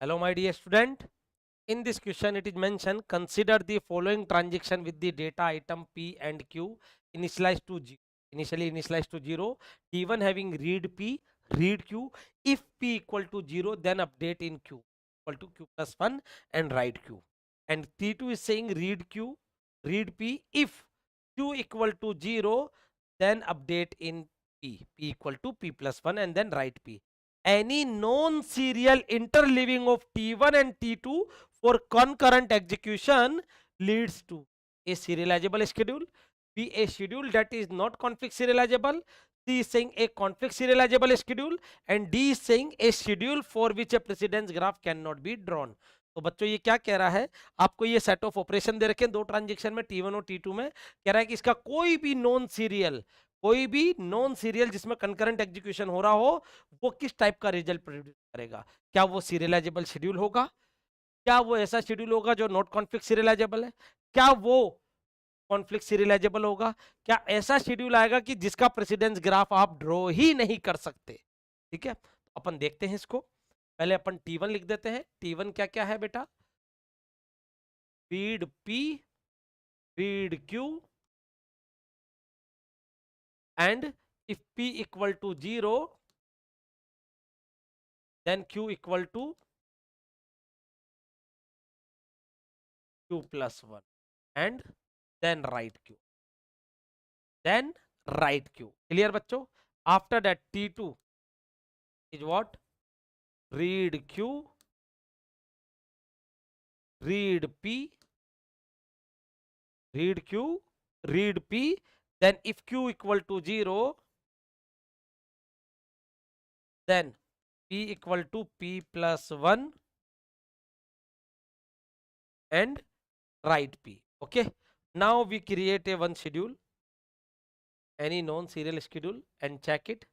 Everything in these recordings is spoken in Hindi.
Hello, my dear student. In this question, it is mentioned consider the following transaction with the data item P and Q initialized to initially initialized to 0. T1 having read P, read Q. If P equal to 0, then update in Q equal to Q plus 1 and write Q. And T2 is saying read Q, read P. If Q equal to 0, then update in P equal to P plus 1 and then write P. Any non-serial interleaving of T1 and T2 for concurrent execution leads to a serializable schedule, B a schedule that is not conflict serializable, C is saying a conflict serializable schedule, and D is saying a schedule for which a precedence graph cannot be drawn. तो बच्चों ये क्या कह रहा है, आपको ये सेट ऑफ ऑपरेशन दे रखे हैं दो ट्रांजेक्शन में T1 और T2 में, कह रहा है कि इसका कोई भी नॉन सीरियल जिसमें कंकरेंट एग्जीक्यूशन हो रहा हो वो किस टाइप का रिजल्ट प्रोड्यूस करेगा। क्या वो सीरियलाइजेबल शेड्यूल होगा, क्या वो ऐसा शेड्यूल होगा जो नॉट कॉन्फ्लिक्ट सीरियलाइजेबल है, क्या वो कॉन्फ्लिक्ट सीरियलाइजेबल होगा, क्या ऐसा शेड्यूल आएगा कि जिसका प्रेसिडेंस ग्राफ आप ड्रॉ ही नहीं कर सकते। ठीक है, तो अपन देखते हैं इसको। पहले अपन T1 लिख देते हैं। T1 क्या क्या है बेटा, read P, read Q, and if P equal to 0, then Q equal to Q plus 1 and then write Q, then write Q. Clear बच्चों? After that T2 is what? Read Q, read P, read Q, read P. Then if Q equal to 0, then P equal to P plus 1 and write P. Okay. Now we create a one schedule, any non-serial schedule, and check it.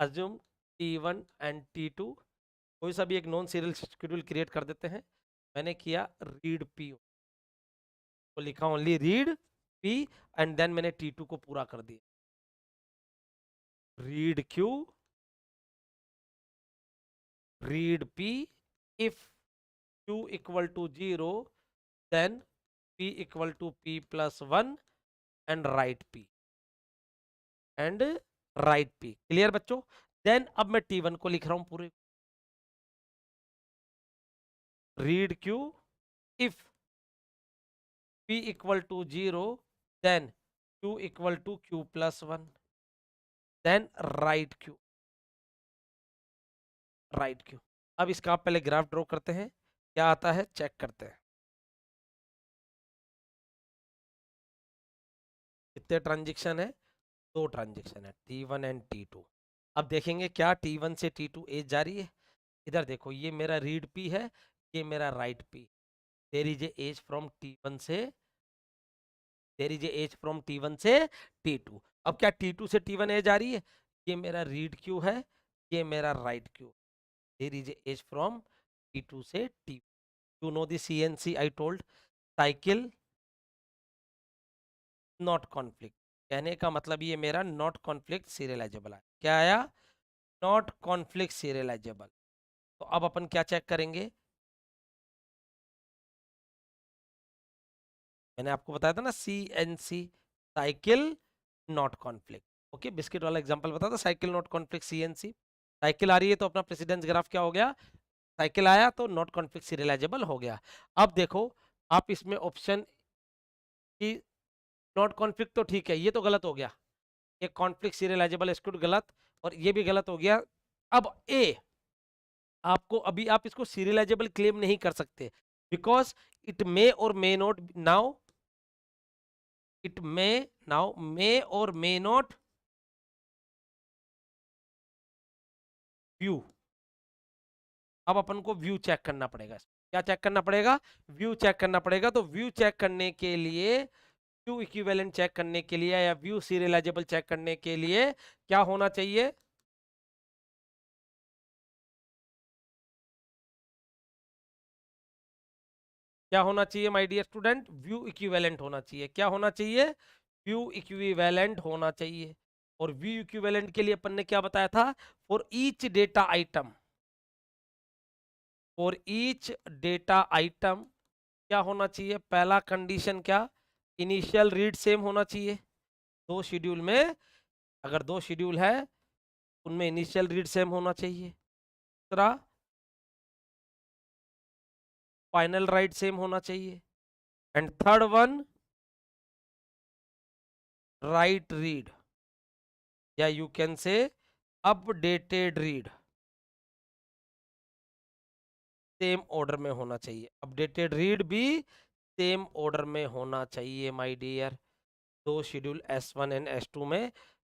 Assume T1 and T2 कोई सा भी एक नॉन सीरियल शेड्यूल क्रिएट कर देते हैं। मैंने किया रीड P, तो लिखा only read P and then मैंने T2 को पूरा कर दिया, read Q, read P. If Q equal to 0, then P equal to P plus 1 and write P and write P. Clear बच्चों? देन अब मैं T1 को लिख रहा हूं पूरे, read Q. If P equal to 0, then Q equal to Q plus 1, then write Q, write Q. अब इसका आप पहले ग्राफ ड्रॉ करते हैं, क्या आता है चेक करते हैं। कितने ट्रांजेक्शन है, दो ट्रांजेक्शन है, T1 एंड T2। अब देखेंगे क्या T1 से T2 एज जारी है। इधर देखो ये मेरा रीड P है, ये मेरा right P। There is a edge from T1 से, there is a edge from T1 से T2। अब क्या T2 से T1 एज आ रही है, ये मेरा रीड Q है, ये मेरा right Q। There is a edge from T2 से T. You know the CNC I told, cycle not conflict. कहने का मतलब ये मेरा नॉट कॉन्फ्लिक्ट सीरियलाइजेबल है। क्या आया? Not conflict serialisable. तो अब अपन क्या चेक करेंगे, मैंने आपको बताया था ना CNC, cycle not conflict. Okay, biscuit वाला एग्जांपल बताया था, cycle not conflict CNC। Cycle आ रही है तो अपना प्रेसिडेंस ग्राफ क्या हो गया, साइकिल आया तो नॉट कॉन्फ्लिक्ट सीरियलाइजेबल हो गया। अब देखो आप इसमें ऑप्शन की नॉट कॉन्फ्लिक्ट तो ठीक है, ये तो गलत हो गया, ये कॉन्फ्लिक्ट सीरियलाइजेबल एक्सक्लूड गलत, और ये भी गलत हो गया। अब ए, आपको अभी आप इसको सीरियलाइजेबल क्लेम नहीं कर सकते, बिकॉज इट मे और may not now, it may now may और मे नॉट व्यू। अब अपन को व्यू चेक करना पड़ेगा, क्या चेक करना पड़ेगा, व्यू चेक करना पड़ेगा। तो व्यू चेक करने के लिए, व्यू इक्विवेलेंट चेक करने के लिए या व्यू सीरियलाइजेबल चेक करने के लिए क्या होना चाहिए, क्या होना चाहिए my dear student, view equivalent होना चाहिए। क्या होना चाहिए, व्यू इक्विवेलेंट होना चाहिए। और व्यू इक्विवेलेंट के लिए अपन ने क्या बताया था, for each data item, for each data item क्या होना चाहिए, पहला कंडीशन क्या, इनिशियल रीड सेम होना चाहिए। दो शेड्यूल में अगर दो शेड्यूल है उनमें इनिशियल रीड सेम होना चाहिए। दूसरा फाइनल राइट सेम होना चाहिए। And third one write read, या you can say updated read same order में होना चाहिए। अपडेटेड रीड भी सेम ऑर्डर में होना चाहिए माय डियर। दो शेड्यूल S1 एंड S2 में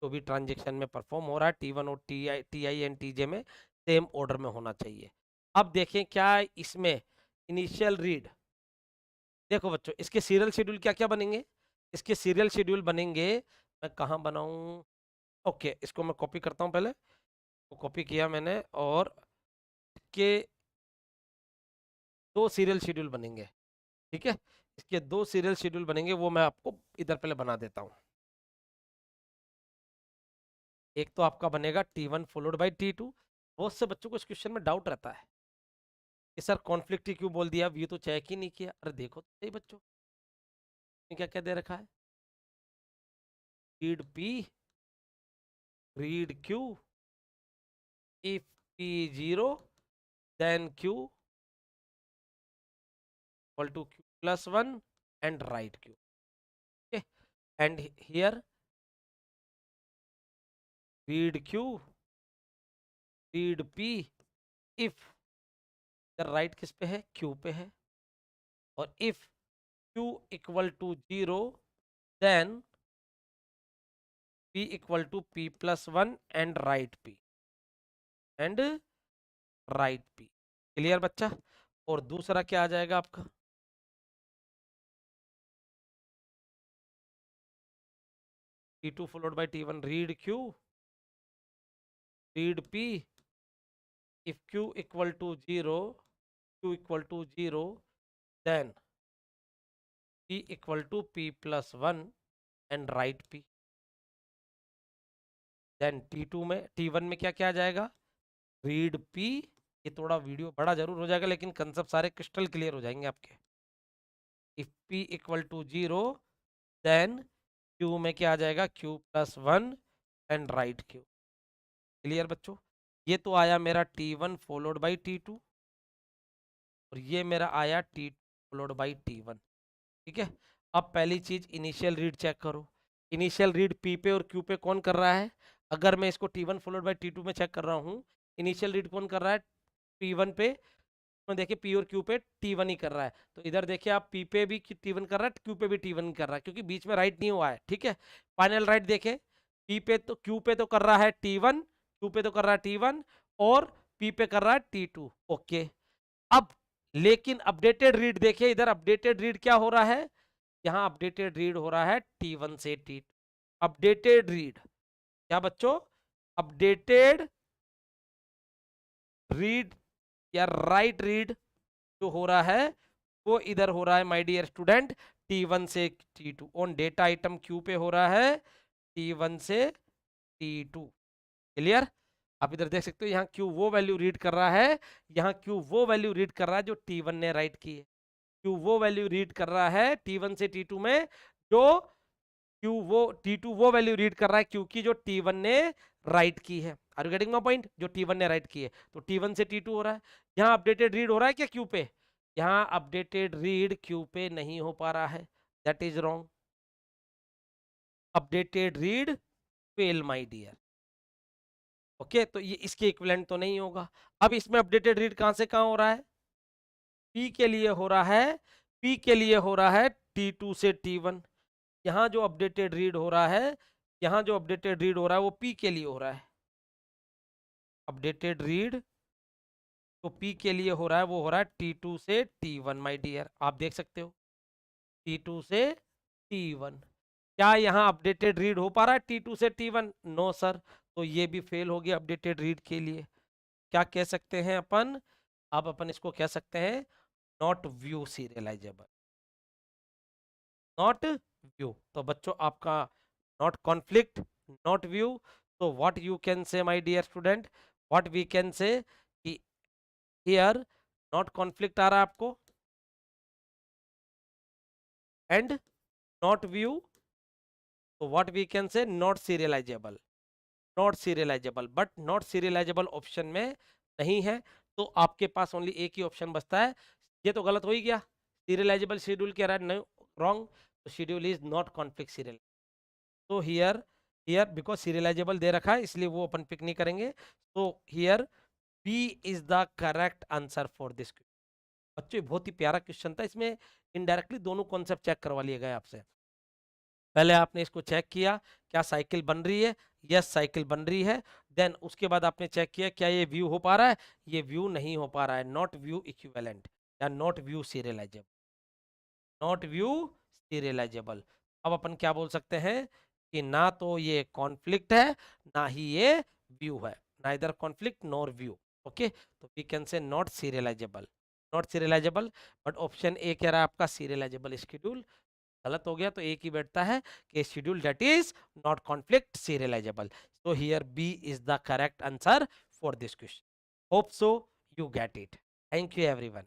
जो भी ट्रांजेक्शन में परफॉर्म हो रहा है T1 और TI एंड TJ में सेम ऑर्डर में होना चाहिए। अब देखें क्या इसमें इनिशियल रीड, देखो बच्चों इसके सीरियल शेड्यूल क्या क्या बनेंगे, इसके सीरियल शेड्यूल बनेंगे, मैं कहाँ बनाऊं, ओके इसको मैं कॉपी करता हूं, पहले तो कॉपी किया मैंने, और के दो सीरियल शेड्यूल बनेंगे, ठीक है, इसके दो सीरियल शेड्यूल बनेंगे, वो मैं आपको इधर पहले बना देता हूं। एक तो आपका बनेगा T1 फॉलोड बाई T2। बहुत से बच्चों को इस क्वेश्चन में डाउट रहता है कि सर कॉन्फ्लिक्ट ही क्यों बोल दिया, ये तो चेक ही नहीं किया। अरे देखो तो सही बच्चों, क्या क्या दे रखा है, read P, read Q, if P0 then Q equal to Q plus 1 and write Q, okay, and here read Q, read P, if the right किस पे है, Q पे है, और if Q equal to 0 then P equal to P plus 1 and write P and write P। Clear बच्चा। और दूसरा क्या आ जाएगा आपका, T2 followed by T1, read Q, read P, if Q equal to 0, then P equal to P plus 1 and write P। Then T2 में, T1 में क्या क्या आ जाएगा, रीड P, ये थोड़ा वीडियो बड़ा जरूर हो जाएगा लेकिन कंसेप्ट सारे क्रिस्टल क्लियर हो जाएंगे आपके। If P equal to 0 then Q में क्या आ जाएगा, Q plus 1 and write Q। Clear बच्चों, ये तो आया मेरा T1 फॉलोड बाई T2 और ये मेरा आया T2 फॉलोड बाई T1, ठीक है। अब पहली चीज इनिशियल रीड चेक करो, इनिशियल रीड P पे और Q पे कौन कर रहा है। अगर मैं इसको T1 फॉलोड बाई T2 में चेक कर रहा हूँ, इनिशियल रीड कौन कर रहा है, P1 पे, में देखिए P और Q पे T1 ही कर रहा है, तो इधर देखिए आप P पे भी T1 कर रहा है, Q पे भी T1 कर रहा है, क्योंकि बीच में राइट नहीं हुआ है, ठीक है। फाइनल राइट देखे, P पे तो Q पे तो कर रहा है T1, Q पे तो कर रहा है T1 और P पे कर रहा है T2, ओके। अब लेकिन अपडेटेड रीड देखिए, इधर अपडेटेड रीड क्या हो रहा है, यहाँ अपडेटेड रीड हो रहा है T1 से T2। अपडेटेड रीड क्या बच्चों, अपडेटेड रीड या राइट रीड जो हो रहा है वो इधर हो रहा है माय डियर स्टूडेंट T1 से T2, on data item Q पे हो रहा है T1 से T2। क्लियर, आप इधर देख सकते हो यहाँ Q वो वैल्यू रीड कर रहा है, यहाँ Q वो वैल्यू रीड कर रहा है जो T1 ने राइट की है। Q वो वैल्यू रीड कर रहा है T1 से T2 में, जो Q वो T2 वो वैल्यू रीड कर रहा है Q की जो T1 ने राइट की है। Are you getting my point, जो T1 ने राइट की है, तो T1 से T2 हो रहा है। यहाँ अपडेटेड रीड हो रहा है क्या Q पे, यहाँ अपडेटेड रीड Q पे नहीं हो पा रहा है, that is wrong. Updated read fail my dear, okay, तो ये इसके इक्विवेलेंट तो नहीं होगा। अब इसमें अपडेटेड रीड कहां से कहां हो रहा है, P के लिए हो रहा है, P के लिए हो रहा है T2 से T1। यहाँ जो अपडेटेड रीड हो रहा है, यहाँ जो अपडेटेड रीड हो रहा है वो P के लिए हो रहा है। अपडेटेड रीड तो P के लिए हो रहा है, वो हो रहा है T2 से T1 माय डियर, आप देख सकते हो T2 से T1। क्या यहाँ अपडेटेड रीड हो पा रहा है T2 से T1, नो सर, तो ये भी फेल हो गया अपडेटेड रीड के लिए। क्या कह सकते हैं अपन, अब अपन इसको कह सकते हैं not view serializable, not view. तो बच्चों आपका नॉट कॉन्फ्लिक्ट, नॉट व्यू, तो what you can say my dear student, what we can say, here not conflict आ रहा है आपको, एंड नॉट व्यू, तो what we can say not serializable, not serializable, but not serializable option में नहीं है, तो आपके पास ओनली एक ही ऑप्शन बचता है। ये तो गलत हो ही गया, सीरियलाइजेबल शेड्यूल कह रहा है, रॉन्ग, तो schedule is not conflict serial. तो हियर हियर बिकॉज सीरियलाइजेबल दे रखा है इसलिए वो अपन पिक नहीं करेंगे, तो here B is the correct answer for this. बच्चों बहुत ही प्यारा क्वेश्चन था, इसमें इनडायरेक्टली दोनों कॉन्सेप्ट चेक करवा लिए गए आपसे। पहले आपने इसको चेक किया क्या साइकिल बन रही है, यस साइकिल बन रही है, देन उसके बाद आपने चेक किया क्या ये व्यू हो पा रहा है, ये व्यू नहीं हो पा रहा है, नॉट व्यू इक्विवेलेंट या not view serializable, not view serialisable. अब अपन क्या बोल सकते हैं कि ना तो ये कॉन्फ्लिक्ट है ना ही ये व्यू है, neither conflict nor view, okay, तो we can say not serializable, not serializable, but option A कह रहा है आपका सीरियलाइजेबल शेड्यूल, गलत हो गया, तो एक ही बैठता है कि schedule that is not conflict serialisable, so here B is the correct answer for this question. Hope so you get it. Thank you everyone.